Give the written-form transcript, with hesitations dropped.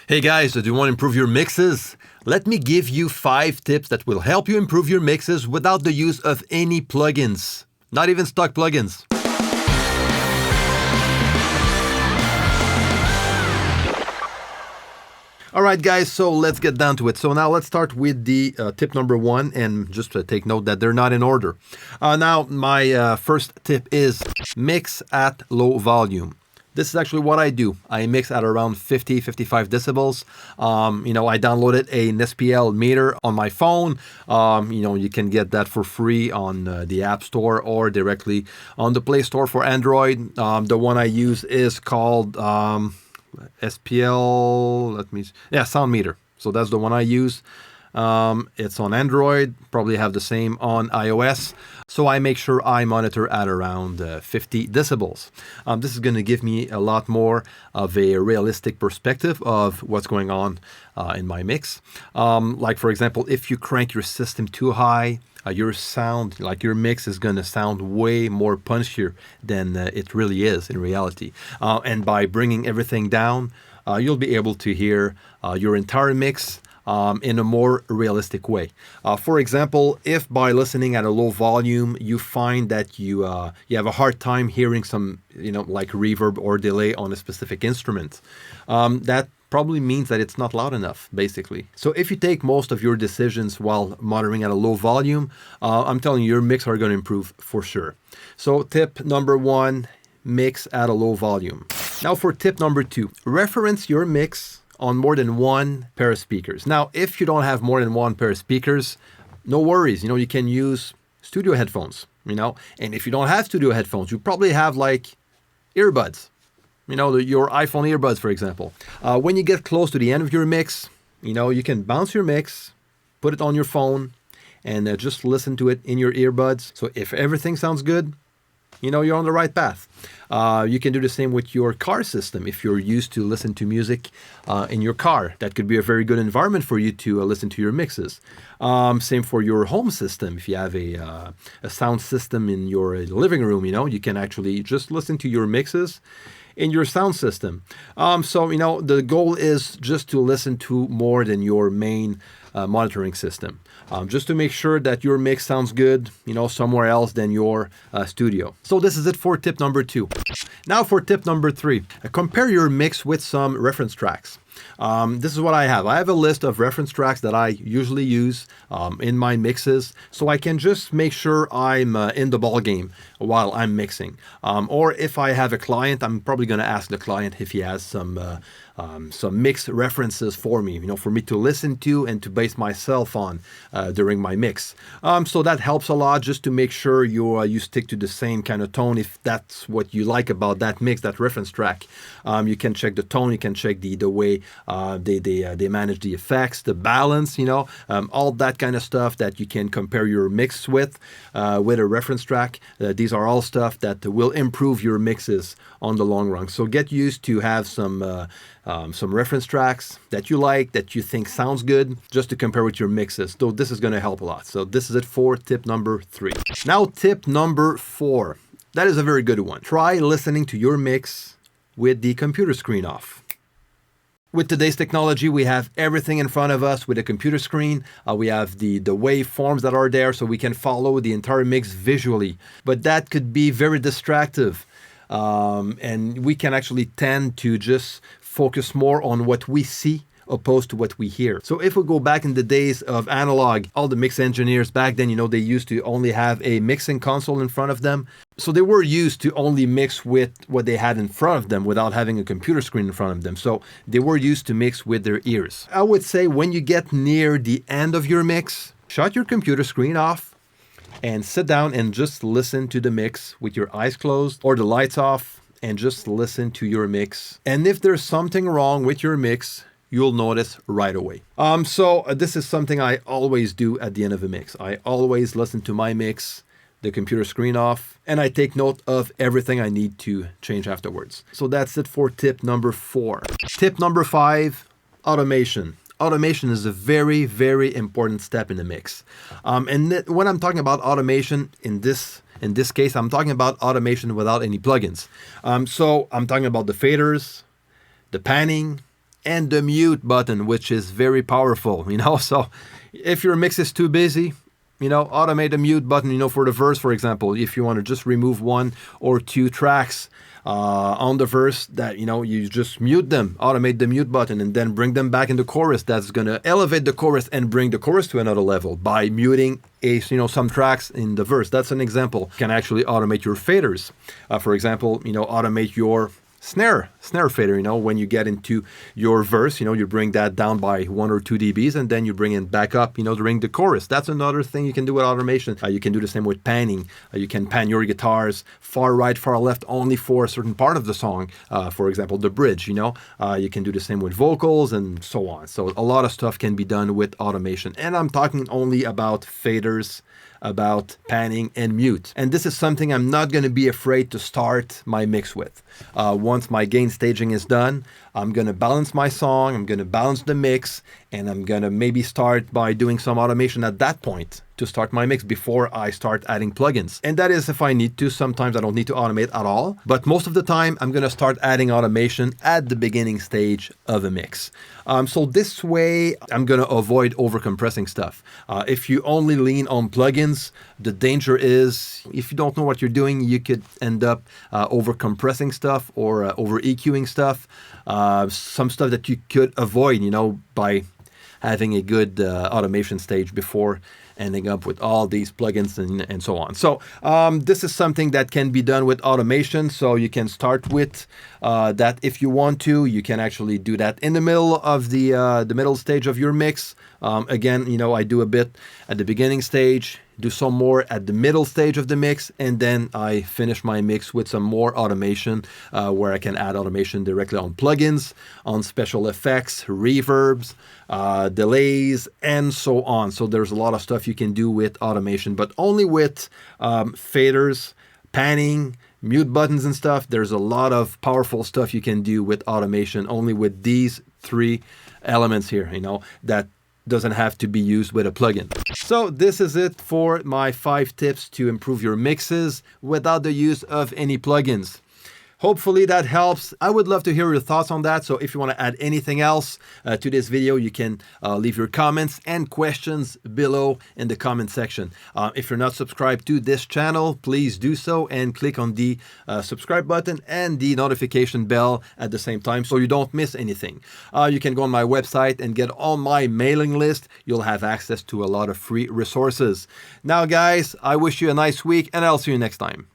Hey guys, do you want to improve your mixes? Let me give you 5 tips that will help you improve your mixes without the use of any plugins. Not even stock plugins. All right, guys, so let's get down to it. So now let's start with the tip number 1, and just to take note that they're not in order. Now, my first tip is mix at low volume. This is actually what I do. I mix at around 50, 55 decibels. I downloaded an SPL meter on my phone. You can get that for free on the App Store or directly on the Play Store for Android. The one I use is called SPL, sound meter. So that's the one I use. It's on Android, probably have the same on iOS. So I make sure I monitor at around 50 decibels. This is going to give me a lot more of a realistic perspective of what's going on in my mix. Like, for example, if you crank your system too high, your sound, like your mix, is going to sound way more punchier than it really is in reality. And by bringing everything down, you'll be able to hear your entire mix in a more realistic way. For example, if by listening at a low volume, you find that you have a hard time hearing some, like reverb or delay on a specific instrument, that probably means that it's not loud enough, basically. So if you take most of your decisions while monitoring at a low volume, I'm telling you, your mix are going to improve for sure. So tip number 1, mix at a low volume. Now for tip number 2, reference your mix on more than one pair of speakers. Now, if you don't have more than one pair of speakers, no worries. You can use studio headphones, and if you don't have studio headphones, you probably have like earbuds, your iPhone earbuds, for example. When you get close to the end of your mix, you can bounce your mix, put it on your phone, and just listen to it in your earbuds. So if everything sounds good, you're on the right path. You can do the same with your car system. If you're used to listen to music in your car, that could be a very good environment for you to listen to your mixes. Same for your home system. If you have a sound system in your living room, you can actually just listen to your mixes in your sound system. The goal is just to listen to more than your main monitoring system. Just to make sure that your mix sounds good, somewhere else than your studio. So this is it for tip number 2. Now for tip number 3, compare your mix with some reference tracks. This is what I have. I have a list of reference tracks that I usually use in my mixes, so I can just make sure I'm in the ball game while I'm mixing. Or if I have a client, I'm probably going to ask the client if he has some mix references for me, for me to listen to and to base myself on during my mix. So that helps a lot, just to make sure you stick to the same kind of tone if that's what you like about that mix, that reference track. You can check the tone, you can check the way they manage the effects, the balance, all that kind of stuff that you can compare your mix with a reference track. These are all stuff that will improve your mixes on the long run. So get used to have some reference tracks that you like, that you think sounds good, just to compare with your mixes. So this is going to help a lot. So this is it for tip number 3. Now tip number 4. That is a very good one. Try listening to your mix with the computer screen off. With today's technology, we have everything in front of us with a computer screen. We have the waveforms that are there, so we can follow the entire mix visually. But that could be very distractive. And we can actually tend to just focus more on what we see opposed to what we hear. So if we go back in the days of analog, all the mix engineers back then, they used to only have a mixing console in front of them. So they were used to only mix with what they had in front of them without having a computer screen in front of them. So they were used to mix with their ears. I would say when you get near the end of your mix, shut your computer screen off and sit down and just listen to the mix with your eyes closed or the lights off, and just listen to your mix. And if there's something wrong with your mix, you'll notice right away. So this is something I always do at the end of a mix. I always listen to my mix, the computer screen off, and I take note of everything I need to change afterwards. So that's it for tip number 4. Tip number 5, automation. Automation is a very, very important step in the mix. When I'm talking about automation in this case, I'm talking about automation without any plugins. So I'm talking about the faders, the panning, and the mute button, which is very powerful, So if your mix is too busy, automate the mute button, for the verse, for example. If you want to just remove 1 or 2 tracks on the verse that, you just mute them, automate the mute button, and then bring them back in the chorus. That's going to elevate the chorus and bring the chorus to another level by muting some tracks in the verse. That's an example. You can actually automate your faders. For example, automate your snare fader, when you get into your verse, you bring that down by 1 or 2 dBs, and then you bring it back up, during the chorus. That's another thing you can do with automation. You can do the same with panning. You can pan your guitars far right, far left, only for a certain part of the song. For example, the bridge, you can do the same with vocals and so on. So a lot of stuff can be done with automation. And I'm talking only about faders, about panning and mute. And this is something I'm not going to be afraid to start my mix with. Once my gain staging is done, I'm going to balance my song, I'm going to balance the mix, and I'm going to maybe start by doing some automation at that point to start my mix before I start adding plugins. And that is if I need to. Sometimes I don't need to automate at all, but most of the time I'm going to start adding automation at the beginning stage of a mix. So this way I'm going to avoid overcompressing stuff. If you only lean on plugins, the danger is if you don't know what you're doing, you could end up overcompressing stuff or over EQing stuff. Some stuff that you could avoid, by having a good automation stage before ending up with all these plugins and so on. So this is something that can be done with automation. So you can start with that if you want to. You can actually do that in the middle of the middle stage of your mix. Again, I do a bit at the beginning stage, do some more at the middle stage of the mix, and then I finish my mix with some more automation where I can add automation directly on plugins, on special effects, reverbs, delays, and so on. So there's a lot of stuff you can do with automation, but only with faders, panning, mute buttons and stuff. There's a lot of powerful stuff you can do with automation only with these 3 elements here, that doesn't have to be used with a plugin. So this is it for my 5 tips to improve your mixes without the use of any plugins. Hopefully that helps. I would love to hear your thoughts on that. So if you want to add anything else to this video, you can leave your comments and questions below in the comment section. If you're not subscribed to this channel, please do so and click on the subscribe button and the notification bell at the same time so you don't miss anything. You can go on my website and get on my mailing list. You'll have access to a lot of free resources. Now, guys, I wish you a nice week and I'll see you next time.